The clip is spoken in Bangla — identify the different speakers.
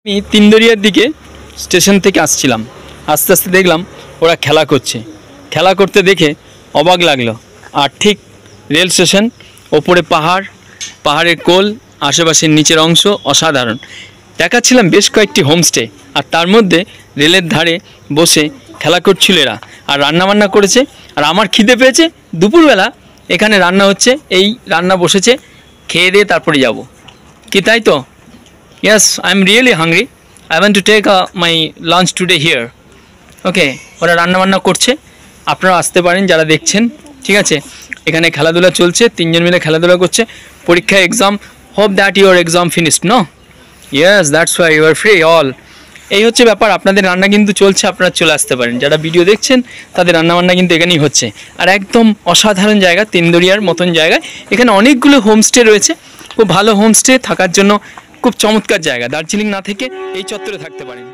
Speaker 1: আমি তিনদরিয়ার দিকে স্টেশন থেকে আসছিলাম, আস্তে আস্তে দেখলাম ওরা খেলা করছে। খেলা করতে দেখে অবাক লাগলো। আর ঠিক রেল স্টেশন, ওপরে পাহাড়, পাহাড়ের কোল, আশেপাশের নিচের অংশ অসাধারণ। দেখাচ্ছিলাম বেশ কয়েকটি হোমস্টে, আর তার মধ্যে রেলের ধারে বসে খেলা করছিল এরা, আর রান্নাবান্না করেছে। আর আমার খিদে পেয়েছে, দুপুরবেলা এখানে রান্না হচ্ছে, এই রান্না বসেছে, খেয়ে দিয়ে তারপরে যাব কি, তাই তো? Yes, I'm really hungry. I want to take my lunch today here. ওকে, ওরা রান্নাবান্না করছে, আপনারা আসতে পারেন যারা দেখছেন, ঠিক আছে? এখানে খেলাধুলা চলছে, তিনজন মিলে খেলাধুলা করছে। পরীক্ষা, exam, hope that your exam finished, no? Yes, that's why you are free all. এই হচ্ছে ব্যাপার, আপনাদের রান্না কিন্তু চলছে, আপনারা চলে আসতে পারেন। যারা ভিডিও দেখছেন তাদের রান্নাবান্না কিন্তু এখানেই হচ্ছে। আর একদম অসাধারণ জায়গা, তিনদরিয়ার মতন জায়গায়। এখানে অনেকগুলো হোমস্টে রয়েছে, খুব ভালো হোমস্টে, থাকার জন্য খুব চমৎকার জায়গা। দার্জিলিং না থেকে এই চত্বরে থাকতে পারেন।